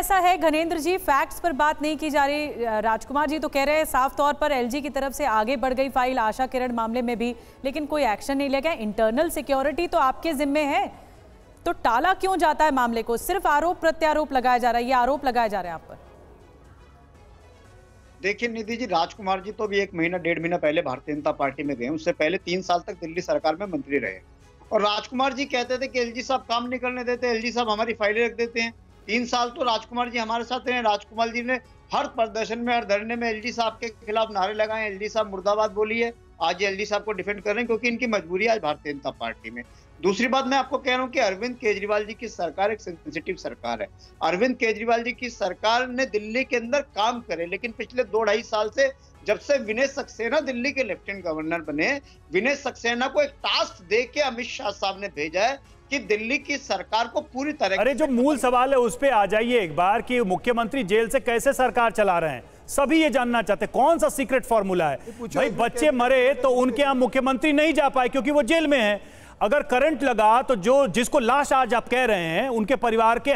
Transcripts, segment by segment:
ऐसा है घनेंद्र जी, फैक्ट्स पर बात नहीं की जा रही। राजकुमार जी तो कह रहे हैं साफ तौर पर एलजी की तरफ से आगे बढ़ गई फाइल आशा किरण मामले में भी, लेकिन कोई एक्शन नहीं लिया गया। इंटरनल सिक्योरिटी तो आपके जिम्मे है, तो टाला क्यों जाता है मामले को? सिर्फ आरोप प्रत्यारोप लगाया जा रहा है, ये आरोप लगाया जा रहा है आप पर। देखिए निधि जी, राजकुमार जी तो भी 1 महीना 1.5 महीना पहले भारतीय जनता पार्टी में गए, उससे पहले 3 साल तक दिल्ली सरकार में मंत्री रहे। और राजकुमार जी कहते थे कि एलजी साहब काम नहीं करने देते, एलजी साहब हमारी फाइलें रख देते हैं। 3 साल तो राजकुमार जी हमारे साथ रहे। राजकुमार जी ने हर प्रदर्शन में, हर धरने में एलजी साहब के खिलाफ नारे लगाए, एलजी साहब मुर्दाबाद बोली है। आज एलजी साहब को डिफेंड कर रहे हैं क्योंकि इनकी मजबूरी है आज भारतीय जनता पार्टी में। दूसरी बात मैं आपको कह रहा हूं कि अरविंद केजरीवाल जी की सरकार एक सेंसिटिव सरकार है। अरविंद केजरीवाल जी की सरकार ने दिल्ली के अंदर काम करे, लेकिन पिछले 2-2.5 साल से जब से विनय सक्सेना दिल्ली के लेफ्टिनेंट गवर्नर बने, विनय सक्सेना को एक टास्क दे के अमित शाह साहब ने भेजा है कि दिल्ली की सरकार को पूरी तरह। अरे जो मूल सवाल है उस पे आ जाइए एक बार कि मुख्यमंत्री जेल से कैसे सरकार चला रहे हैं, सभी ये जानना चाहते हैं। कौन सा सीक्रेट फॉर्मूला है? भाई बच्चे मरे तो उनके यहाँ मुख्यमंत्री नहीं जा पाए क्योंकि वो जेल में है। अगर करंट लगा तो जिसको लाश आज आप कह रहे हैं, उनके परिवार के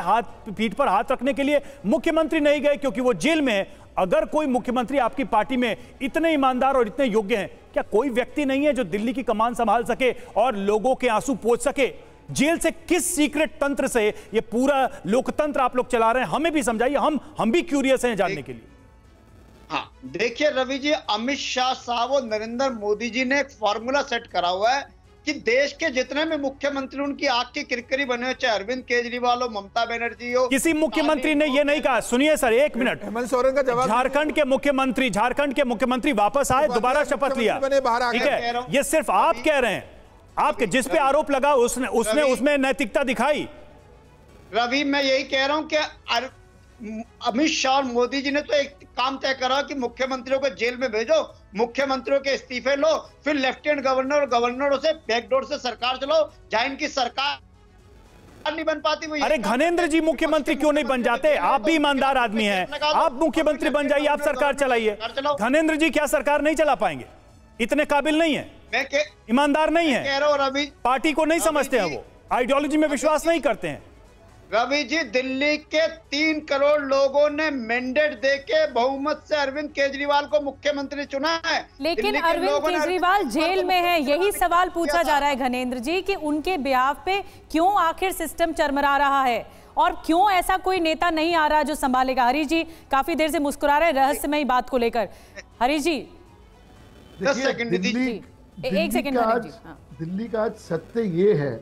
पीठ पर हाथ रखने के लिए मुख्यमंत्री नहीं गए क्योंकि वो जेल में है। अगर कोई मुख्यमंत्री आपकी पार्टी में इतने ईमानदार और इतने योग्य हैं, क्या कोई व्यक्ति नहीं है जो दिल्ली की कमान संभाल सके और लोगों के आंसू पोंछ सके? जेल से किस सीक्रेट तंत्र से ये पूरा लोकतंत्र आप लोग चला रहे हैं, हमें भी समझाइए। हम भी क्यूरियस हैं जानने के लिए। हाँ देखिए रवि जी, अमित शाह साहब और नरेंद्र मोदी जी ने एक फॉर्मूला सेट करा हुआ है कि देश के जितने भी मुख्यमंत्री उनकी आंख की किरकिरी बने हो, चाहे अरविंद केजरीवाल हो, ममता बनर्जी हो, किसी मुख्यमंत्री ने ये नहीं कहा। सुनिए सर, 1 मिनट। हेमंत सोरेन का जवाब। झारखंड के मुख्यमंत्री वापस आए, दोबारा शपथ लिया, ठीक है? ये सिर्फ आप कह रहे हैं, आपके जिस पे आरोप लगा उसने उसमें नैतिकता दिखाई। रवि मैं यही कह रहा हूं कि अमित शाह और मोदी जी ने तो एक काम तय करा कि मुख्यमंत्रियों को जेल में भेजो, मुख्यमंत्रियों के इस्तीफे लो, फिर लेफ्टिनेंट गवर्नर और गवर्नरों से बैकडोर से सरकार चलाओ। जहां इनकी सरकार नहीं बन पाती वो। अरे घनेंद्र जी मुख्यमंत्री क्यों नहीं बन जाते? आप भी ईमानदार आदमी हैं, आप मुख्यमंत्री बन जाइए, आप सरकार चलाइए। घनेंद्र जी क्या सरकार नहीं चला पाएंगे? इतने काबिल नहीं है, ईमानदार नहीं है, कह रहा हूं रवि, पार्टी को नहीं समझते हैं, वो आइडियोलॉजी में विश्वास नहीं करते हैं। रवि जी, दिल्ली के 3 करोड़ लोगों ने मैंडेट देके बहुमत से अरविंद केजरीवाल को मुख्यमंत्री चुना है, लेकिन अरविंद केजरीवाल जेल में है। यही सवाल पूछा जा रहा है घनेंद्र जी कि उनके बिहाफ पे क्यों आखिर सिस्टम चरमरा रहा है और क्यों ऐसा कोई नेता नहीं आ रहा जो संभालेगा। हरी जी काफी देर से मुस्कुरा रहे रहस्यमयी बात को लेकर। हरी जी 10 सेकंड दीजिए। 1 सेकंड। दिल्ली का आज सत्य ये है,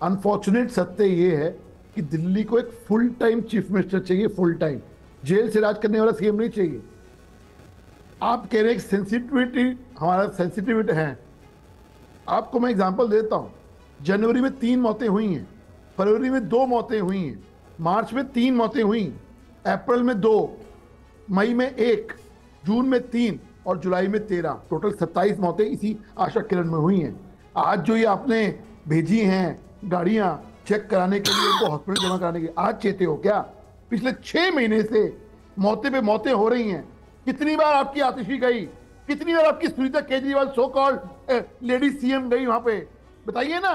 अनफॉर्चुनेट सत्य ये है कि दिल्ली को एक फुल टाइम चीफ मिनिस्टर चाहिए, फुल टाइम जेल से राज करने वाला सीएम नहीं चाहिए। आप कह रहे हैं सेंसिटिविटी, हमारा सेंसिटिविटी है। आपको मैं एग्जांपल देता हूं। जनवरी में 3 मौतें हुई हैं, फरवरी में 2 मौतें हुई हैं, मार्च में 3 मौतें हुई, अप्रैल में 2, मई में 1, जून में 3 और जुलाई में 13, टोटल 27 मौतें इसी आशा किरण में हुई हैं। आज जो ये आपने भेजी हैं गाड़ियां चेक कराने के लिए, उनको हॉस्पिटल जमा कराने के लिए, आज चेते हो क्या? पिछले 6 महीने से मौतें पे मौतें हो रही हैं। कितनी बार आपकी आतिशी गई, कितनी बार आपकी Sunita Kejriwal so called lady CM गई वहां पे, बताइए ना।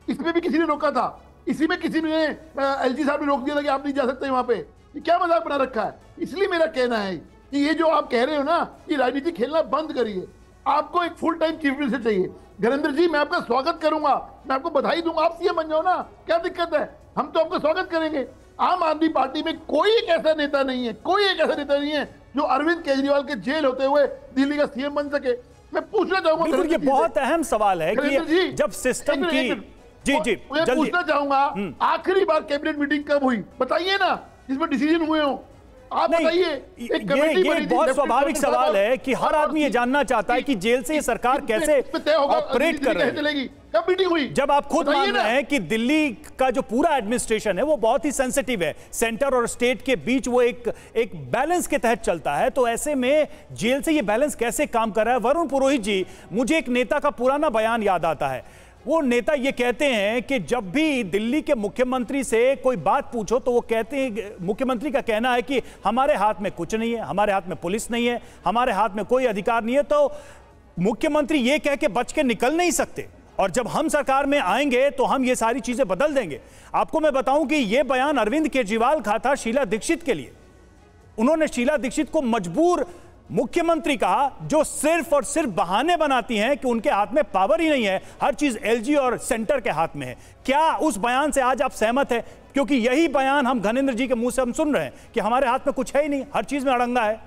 इसमें भी किसी ने रोका था, इसी में किसी ने एलजी साहब ने रोक दिया था कि आप नहीं जा सकते वहां पे। ये क्या मजाक बना रखा है? इसलिए मेरा कहना है कि ये जो आप कह रहे हो ना कि राजनीति खेलना बंद करिए। आपको एक फुल टाइम चीफ मिनिस्टर चाहिए। घरेंद्र जी मैं आपका स्वागत करूंगा, मैं आपको बधाई दूंगा, आप सीएम बन जाओ ना, क्या दिक्कत है? हम तो आपका स्वागत करेंगे। आम आदमी पार्टी में कोई एक ऐसा नेता नहीं है, कोई एक ऐसा नेता नहीं है जो अरविंद केजरीवाल के जेल होते हुए दिल्ली का सीएम बन सके। मैं पूछना चाहूंगा, ये बहुत अहम सवाल है कि जब सिस्टम की जी मैं पूछना चाहूंगा आखिरी बार कैबिनेट मीटिंग कब हुई बताइए ना, जिसमें डिसीजन हुए हो। आप बताइए। ये बहुत स्वाभाविक सवाल है कि हर आदमी ये जानना चाहता है कि जेल से ये सरकार कैसे ऑपरेट कर रही है। कब मीटिंग हुई? जब आप खुद मान रहे हैं कि दिल्ली का जो पूरा एडमिनिस्ट्रेशन है वो बहुत ही सेंसिटिव है, सेंटर और स्टेट के बीच वो एक बैलेंस के तहत चलता है, तो ऐसे में जेल से ये बैलेंस कैसे काम कर रहा है? वरुण पुरोहित जी, मुझे एक नेता का पुराना बयान याद आता है। वो नेता ये कहते हैं कि जब भी दिल्ली के मुख्यमंत्री से कोई बात पूछो तो वो कहते हैं, मुख्यमंत्री का कहना है कि हमारे हाथ में कुछ नहीं है, हमारे हाथ में पुलिस नहीं है, हमारे हाथ में कोई अधिकार नहीं है, तो मुख्यमंत्री ये कह के बच के निकल नहीं सकते। और जब हम सरकार में आएंगे तो हम ये सारी चीजें बदल देंगे। आपको मैं बताऊं कि यह बयान अरविंद केजरीवाल का था शीला दीक्षित के लिए। उन्होंने शीला दीक्षित को मजबूर मुख्यमंत्री कहा, जो सिर्फ और सिर्फ बहाने बनाती हैं कि उनके हाथ में पावर ही नहीं है, हर चीज एलजी और सेंटर के हाथ में है। क्या उस बयान से आज आप सहमत हैं? क्योंकि यही बयान हम घनेंद्र जी के मुंह से हम सुन रहे हैं कि हमारे हाथ में कुछ है ही नहीं, हर चीज में अड़ंगा है।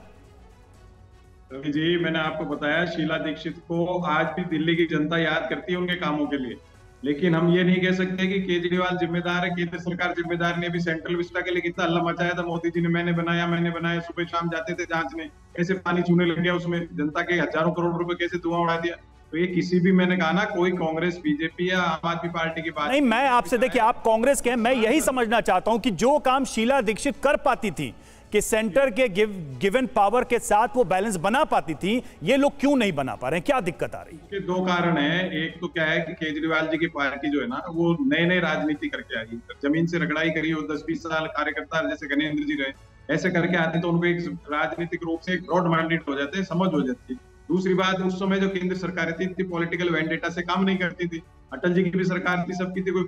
रवि जी, मैंने आपको बताया शीला दीक्षित को आज भी दिल्ली की जनता याद करती है उनके कामों के लिए, लेकिन हम ये नहीं कह सकते कि केजरीवाल जिम्मेदार है, केंद्र सरकार जिम्मेदार नहीं। अभी सेंट्रल विस्टा के लिए कितना हल्ला मचाया था मोदी जी ने, मैंने बनाया, सुबह शाम जाते थे जांचने, कैसे पानी छूने लग गया उसमें, जनता के हजारों करोड़ रुपए कैसे धुआं उड़ा दिया। तो ये किसी भी, मैंने कहा ना, कोई कांग्रेस बीजेपी या आम आदमी पार्टी की बात नहीं। मैं आपसे, देखिए, आप कांग्रेस के हैं, मैं यही समझना चाहता हूं कि जो काम शीला दीक्षित कर पाती थी कि सेंटर के गिवन पावर के साथ वो बैलेंस बना पाती थी, ये लोग क्यों नहीं बना पा रहे हैं? क्या दिक्कत आ रही है? इसके दो कारण हैं। एक तो क्या है कि केजरीवाल जी की पार्टी जो है ना, वो नए राजनीति करके आई, जमीन से रगड़ाई करी हो, 10-20 साल कार्यकर्ता जैसे घनेंद्र जी रहे, ऐसे करके आते तो उनको एक राजनीतिक रूप से ब्रॉड माइंडेड हो जाते, समझ हो जाती है। दूसरी बात, उस समय जो केंद्र सरकार थी इतनी पॉलिटिकल वेंडेटा से काम नहीं करती थी। अटल जी की भी सरकार थी, सबकी थी, कोई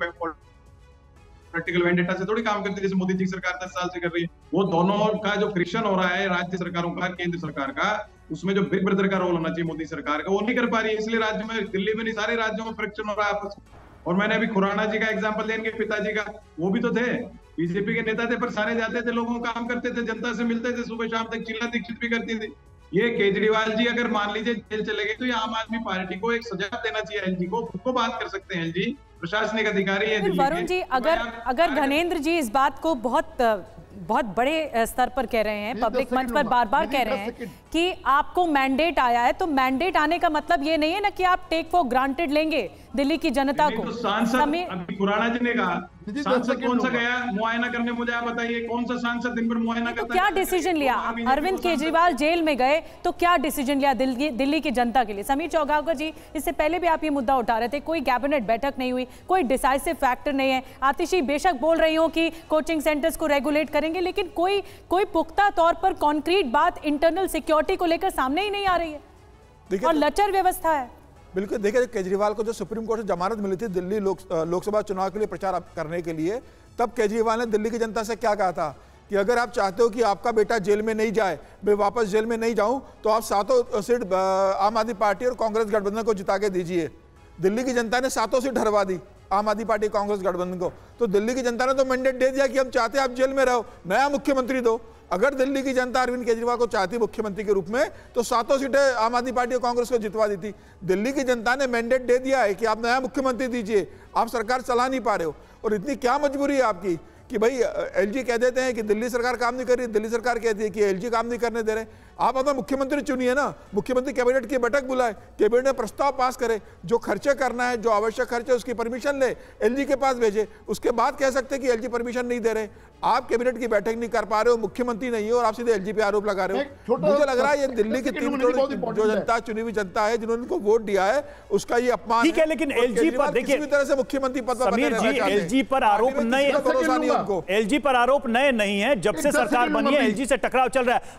पॉलिटिकल वेंडेटा से थोड़ी काम करती, जैसे मोदी जी की सरकार 10 साल से कर रही है। वो दोनों का जो फ्रिक्शन हो रहा है, राज्य सरकारों का, केंद्र सरकार का, उसमें जो बिग ब्रदर का रोल होना चाहिए मोदी सरकार का, वो नहीं कर पा रही है। इसलिए राज्य में, दिल्ली में नहीं, सारे राज्यों में फ्रिक्शन हो रहा है आपस में। और मैंने अभी खुराना जी का एग्जाम्पल दिया, इनके पिताजी का, वो भी तो थे, बीजेपी के नेता थे, पर सारे जाते थे, लोगों का काम करते थे, जनता से मिलते थे सुबह शाम तक। शीला दीक्षित भी करती थी। ये केजरीवाल जी अगर मान लीजिए जेल चले गए तो ये आम आदमी पार्टी को एक सजा देना चाहिए। एलजी को खुद को बात कर सकते हैं, एलजी प्रशासनिक अधिकारी है। वरुण जी, अगर घनेंद्र जी इस बात को बहुत बड़े स्तर पर कह रहे हैं, पब्लिक मंच पर बार बार कह रहे हैं कि आपको मैंडेट आया है, तो मैंडेट आने का मतलब ये नहीं है ना कि आप टेक फॉर ग्रांटेड लेंगे दिल्ली की जनता को। तो सांसद, अभी खुराना जी ने कहा, सांसद कौन सा गया मुआयना करने? मुझे आप बताइए, कौन सा सांसद दिन भर मुआयना करता है? क्या डिसीजन लिया? अरविंद केजरीवाल जेल में गए तो क्या डिसीजन लिया दिल्ली की जनता के लिए? समीर चौगावकर जी, इससे पहले भी आप ये मुद्दा उठा रहे थे, कोई कैबिनेट बैठक नहीं हुई, कोई डिसाइसिव फैक्टर नहीं है। आतिशी बेशक बोल रही हो कि कोचिंग सेंटर्स को रेगुलेट करेंगे, लेकिन कोई पुख्ता तौर पर कॉन्क्रीट बात इंटरनल सिक्योरिटी को लेकर सामने ही नहीं आ रही है, और लचर व्यवस्था है। बिल्कुल, देखिए, केजरीवाल को जो सुप्रीम कोर्ट से जमानत मिली थी दिल्ली लोकसभा चुनाव के लिए प्रचार करने के लिए, तब केजरीवाल ने दिल्ली की जनता से क्या कहा था कि अगर आप चाहते हो कि आपका बेटा जेल में नहीं जाए, मैं वापस जेल में नहीं जाऊं, तो आप 7 सीट आम आदमी पार्टी और कांग्रेस गठबंधन को जिता के दीजिए। दिल्ली की जनता ने 7 सीट हरवा दी आम आदमी पार्टी कांग्रेस गठबंधन को। तो दिल्ली की जनता ने तो मैंडेट दे दिया कि हम चाहते हैं आप जेल में रहो, नया मुख्यमंत्री दो। अगर दिल्ली की जनता अरविंद केजरीवाल को चाहती मुख्यमंत्री के रूप में, तो 7 सीटें आम आदमी पार्टी और कांग्रेस को जितवा दी थी। दिल्ली की जनता ने मैंडेट दे दिया है कि आप नया मुख्यमंत्री दीजिए, आप सरकार चला नहीं पा रहे हो। और इतनी क्या मजबूरी है आपकी कि भाई एलजी कह देते हैं कि दिल्ली सरकार काम नहीं कर रही, दिल्ली सरकार कहती है कि एलजी काम नहीं करने दे रहे। आप अपना मुख्यमंत्री चुनिए ना, मुख्यमंत्री कैबिनेट की बैठक बुलाए, कैबिनेट में प्रस्ताव पास करे, जो खर्चे करना है, जो आवश्यक खर्चे, उसकी परमिशन ले, एलजी के पास भेजे। उसके बाद कह सकते हैं कि एलजी परमिशन नहीं दे रहे। आप कैबिनेट की बैठक नहीं कर पा रहे हो, मुख्यमंत्री नहीं हो, और आप सीधे एलजी पे आरोप लगा रहे हो। मुझे लग रहा है ये दिल्ली की 3 करोड़ जो जनता, चुनी हुई जनता है, जिन्होंने उनको वोट दिया है, उसका ये अपमान ठीक है। लेकिन एलजी पर देखिए, किसी भी तरह से मुख्यमंत्री पद पर समीर जी, एलजी पर आरोप नए, एलजी पर आरोप नए नहीं है। जब से सरकार बनी है एलजी से टकराव चल रहा है।